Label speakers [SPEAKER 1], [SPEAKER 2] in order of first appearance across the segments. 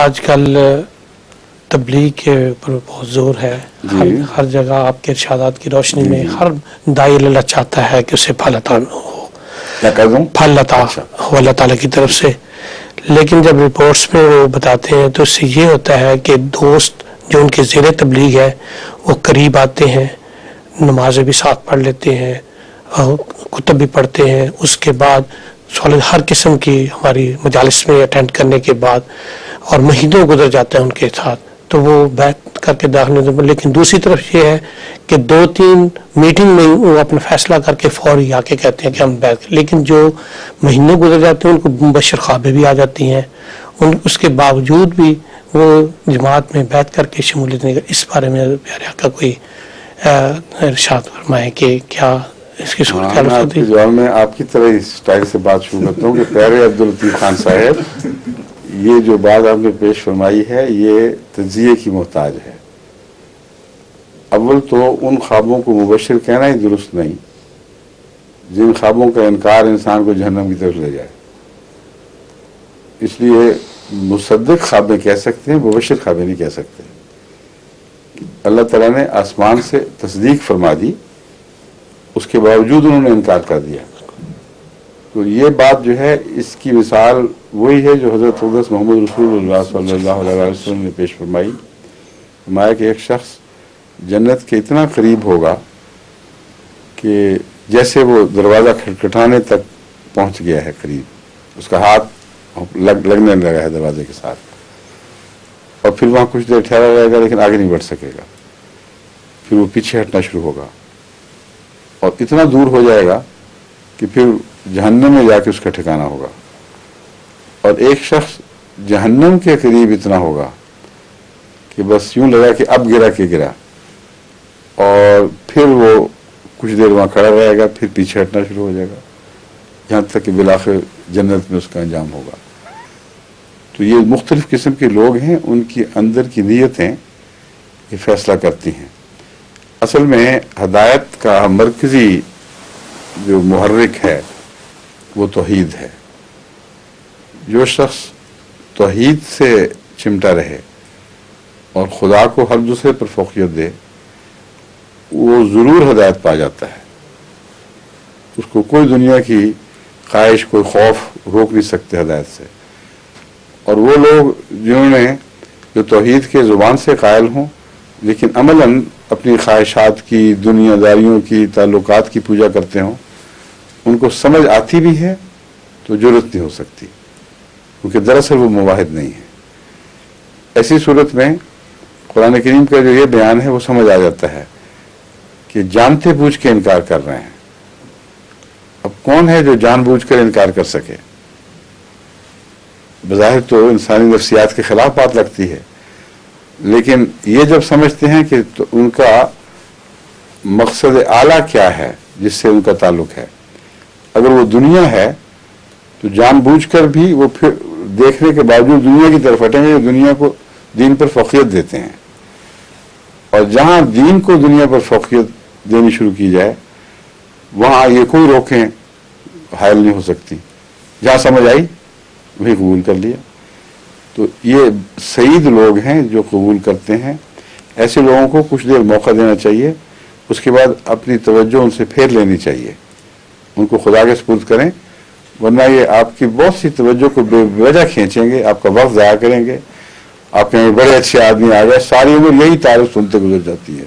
[SPEAKER 1] آج کل تبلیغ کے اوپر بہت زور ہے. ہر جگہ آپ کے ارشادات کی روشنی میں ہر داعی اللہ چاہتا ہے کہ اسے پھل عطا ہو، پھل عطا ہو اللہ تعالیٰ کی طرف سے. لیکن جب رپورٹس میں وہ بتاتے ہیں تو اس سے یہ ہوتا ہے کہ دوست جو ان کے زیر تبلیغ ہے وہ قریب آتے ہیں، نمازیں بھی ساتھ پڑھ لیتے ہیں، کتب بھی پڑھتے ہیں. اس کے بعد ہر قسم کی ہماری مجالس میں اٹینڈ کرنے کے بعد اور مہینوں گزر جاتے ہیں ان کے ساتھ تو وہ بیٹھ کر کے داخل ہوتے ہیں. لیکن دوسری طرف یہ ہے کہ 2-3 میٹنگ میں وہ اپنا فیصلہ کر کے فوری آ کے کہتے ہیں کہ ہم بیٹھ. لیکن جو مہینوں گزر جاتے ہیں ان کو مبشر خوابیں بھی آ جاتی ہیں، اس کے باوجود بھی وہ جماعت میں بیٹھ کر کے شمولیت نہیں کر. اس بارے میں پیارے آقا کوئی ارشاد فرمائے کہ کیا اس کی صورت حال ہوتی ہے؟
[SPEAKER 2] جواب میں آپ کی طرح اس سٹائل سے بات شروع کرتا ہوں کہ پیارے عبداللطیف خان صاحب، یہ جو بات آپ نے پیش فرمائی ہے یہ تجزیے کی محتاج ہے. اول تو ان خوابوں کو مبشر کہنا ہی درست نہیں جن خوابوں کا انکار انسان کو جہنم کی طرف لے جائے. اس لیے مصدق خوابیں کہہ سکتے ہیں، مبشر خوابیں نہیں کہہ سکتے. اللہ تعالیٰ نے آسمان سے تصدیق فرما دی، اس کے باوجود انہوں نے انکار کر دیا. تو یہ بات جو ہے اس کی مثال وہی ہے جو حضرت اقدس محمد رسول اللہ صلی اللہ علیہ وسلم نے پیش فرمایا کہ ایک شخص جنت کے اتنا قریب ہوگا کہ جیسے وہ دروازہ کھٹکھٹانے تک پہنچ گیا ہے قریب، اس کا ہاتھ لگنے لگا ہے دروازے کے ساتھ، اور پھر وہاں کچھ دیر ٹھہرا رہے گا لیکن آگے نہیں بڑھ سکے گا. پھر وہ پیچھے ہٹنا شروع ہوگا اور اتنا دور ہو جائے گا کہ پھر جہنم میں جا کے اس کا ٹھکانہ ہوگا. اور ایک شخص جہنم کے قریب اتنا ہوگا کہ بس یوں لگا کہ اب گرا کہ گرا، اور پھر وہ کچھ دیر وہاں کھڑا رہے گا، پھر پیچھے ہٹنا شروع ہو جائے گا یہاں تک کہ بالآخر جنت میں اس کا انجام ہوگا. تو یہ مختلف قسم کے لوگ ہیں، ان کی اندر کی نیتیں یہ فیصلہ کرتی ہیں. اصل میں ہدایت کا مرکزی جو محرک ہے وہ توحید ہے. جو شخص توحید سے چمٹا رہے اور خدا کو ہر دوسرے پر فوقیت دے وہ ضرور ہدایت پا جاتا ہے. اس کو کوئی دنیا کی خواہش، کوئی خوف روک نہیں سکتے ہدایت سے. اور وہ لوگ جنہوں نے جو توحید کے زبان سے قائل ہوں لیکن عملاً اپنی خواہشات کی، دنیا داریوں کی، تعلقات کی پوجا کرتے ہوں، ان کو سمجھ آتی بھی ہے تو جرت نہیں ہو سکتی کیونکہ دراصل وہ مواحد نہیں ہے. ایسی صورت میں قرآن کریم کا جو یہ بیان ہے وہ سمجھ آ جاتا ہے کہ جانتے بوجھ کے انکار کر رہے ہیں. اب کون ہے جو جان بوجھ کر انکار کر سکے؟ بظاہر تو انسانی نفسیات کے خلاف بات لگتی ہے، لیکن یہ جب سمجھتے ہیں کہ تو ان کا مقصد اعلیٰ کیا ہے جس سے ان کا تعلق ہے، اگر وہ دنیا ہے تو جان بوجھ کر بھی وہ پھر دیکھنے کے باوجود دنیا کی طرف ہٹیں گے، دنیا کو دین پر فوقیت دیتے ہیں. اور جہاں دین کو دنیا پر فوقیت دینی شروع کی جائے وہاں یہ کوئی روکیں حائل نہیں ہو سکتی. جہاں سمجھ آئی وہی قبول کر لیا. تو یہ سعید لوگ ہیں جو قبول کرتے ہیں. ایسے لوگوں کو کچھ دیر موقع دینا چاہیے، اس کے بعد اپنی توجہ ان سے پھیر لینی چاہیے، ان کو خدا کے سپرد کریں، ورنہ یہ آپ کی بہت سی توجہ کو بے وجہ کھینچیں گے، آپ کا وقت ضائع کریں گے. آپ کہیں بڑے اچھے آدمی آ گئے، ساری عمر یہی تعارف سنتے گزر جاتی ہے.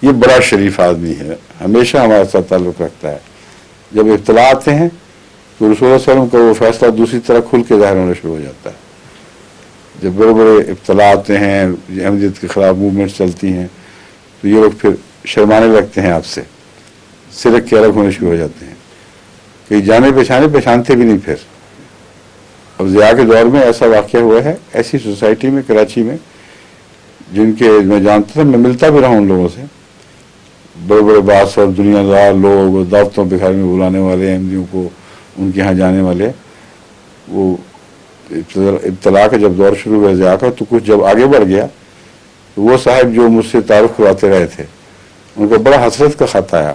[SPEAKER 2] یہ بڑا شریف آدمی ہے، ہمیشہ ہمارے ساتھ تعلق رکھتا ہے. جب ابتلا آتے ہیں تو رسول اللہ صلی اللہ علیہ وسلم کا وہ فیصلہ دوسری طرح کھل کے ظاہر ہونا شروع ہو جاتا ہے. جب بڑے بڑے ابتلا آتے ہیں، احمدیت کے خلاف موومنٹس چلتی ہیں تو یہ لوگ پھر شرمانے لگتے ہیں، آپ سے سرک کے الگ ہونے شروع ہو جاتے ہیں، کہیں جانے پہچانتے بھی نہیں. پھر اب ضیاء کے دور میں ایسا واقعہ ہوا ہے ایسی سوسائٹی میں کراچی میں جن کے میں جانتا تھا، میں ملتا بھی رہا ہوں ان لوگوں سے، بڑے بڑے باس اور دنیا دار لوگ، دعوتوں پہ گھر میں بلانے والے، احمدیوں کو ان کے ہاں جانے والے. وہ ابتلا کا جب دور شروع ہوا ضیاء کا تو کچھ جب آگے بڑھ گیا تو وہ صاحب جو مجھ سے تعارف کرواتے رہے تھے ان کو بڑا حسرت کا خط آیا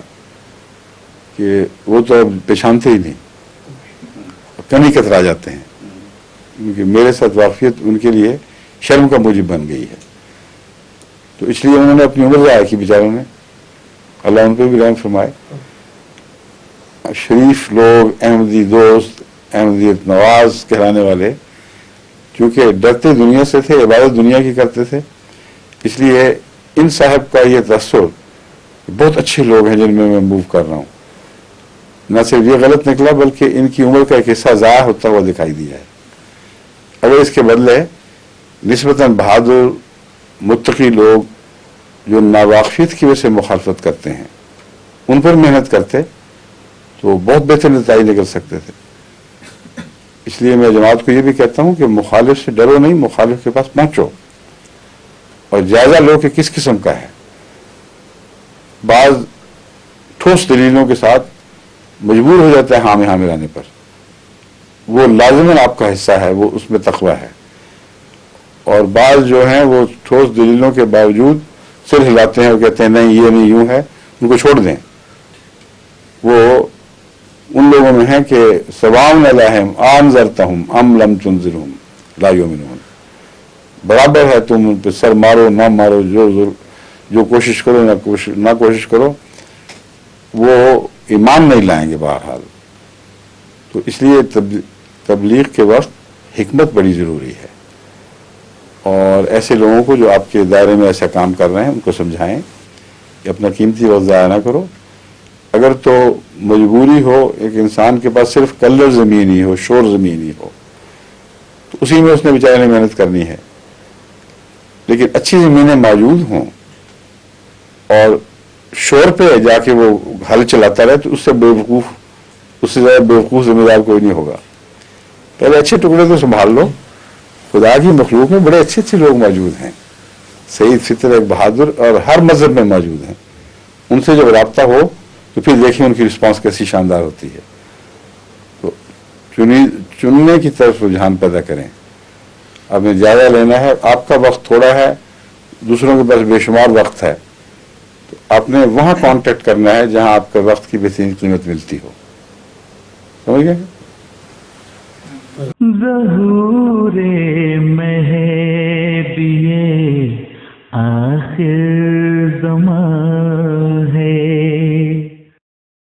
[SPEAKER 2] کہ وہ تو اب پہچانتے ہی نہیں، کمی کترا جاتے ہیں. کیونکہ میرے ساتھ واقفیت ان کے لیے شرم کا موجب بن گئی ہے. تو اس لیے انہوں نے اپنی عمر ضائع کی بیچاروں نے, اللہ ان پہ بھی رحم فرمائے. شریف لوگ, احمدی دوست, احمدیت نواز کہلانے والے, کیونکہ ڈرتے دنیا سے تھے, عبادت دنیا کی کرتے تھے, اس لیے ان صاحب کا یہ تاثر بہت اچھے لوگ ہیں جن میں موو کر رہا ہوں. نہ صرف یہ غلط نکلا بلکہ ان کی عمر کا ایک حصہ ضائع ہوتا ہوا دکھائی دیا ہے. اگر اس کے بدلے نسبتاً بہادر متقی لوگ جو ناواقفیت کی وجہ سے مخالفت کرتے ہیں ان پر محنت کرتے تو بہت بہتر نتائج نکل سکتے تھے. اس لیے میں جماعت کو یہ بھی کہتا ہوں کہ مخالف سے ڈرو نہیں, مخالف کے پاس پہنچو اور جائزہ لو کہ کس قسم کا ہے. بعض ٹھوس دلیلوں کے ساتھ مجبور ہو جاتا ہے ہاں میں آنے پر, وہ لازماً آپ کا حصہ ہے, وہ اس میں تقویٰ ہے. اور بعض جو ہیں وہ ٹھوس دلیلوں کے باوجود سر ہلاتے ہیں اور کہتے ہیں نہیں یہ نہیں یوں ہے, ان کو چھوڑ دیں. وہ ان لوگوں میں ہیں کہ سوام علیہم انذرتہم ام لم تنذرہم لا یؤمنون, برابر ہے تم ان پہ سر مارو نہ مارو, جو کوشش کرو نہ کوشش کرو, وہ ایمان نہیں لائیں گے بہرحال. تو اس لیے تبلیغ کے وقت حکمت بڑی ضروری ہے, اور ایسے لوگوں کو جو آپ کے دائرے میں ایسا کام کر رہے ہیں ان کو سمجھائیں کہ اپنا قیمتی وقت ضائع نہ کرو. اگر تو مجبوری ہو, ایک انسان کے پاس صرف کلر زمین ہی ہو, شور زمین ہی ہو, تو اسی میں اس نے بیچارے نے محنت کرنی ہے. لیکن اچھی زمینیں موجود ہوں اور شور پہ جا کے وہ ہل چلاتا رہے تو اس سے زیادہ بیوقوف ذمہ دار کوئی نہیں ہوگا. پہلے اچھے ٹکڑے تو سنبھال لو. خدا کی مخلوق میں بڑے اچھے اچھے لوگ موجود ہیں, سعید فطر ایک بہادر اور ہر مذہب میں موجود ہیں. ان سے جب رابطہ ہو تو پھر دیکھیں ان کی رسپانس کیسی شاندار ہوتی ہے. تو چننے کی طرف رجحان پیدا کریں. آپ نے جائزہ لینا ہے, آپ کا وقت تھوڑا ہے, دوسروں کے پاس بے شمار وقت ہے, تو آپ نے وہاں کانٹیکٹ کرنا ہے جہاں آپ کے وقت کی بہترین قیمت ملتی ہو. سمجھ گئے؟
[SPEAKER 3] ظہور مہدی آخر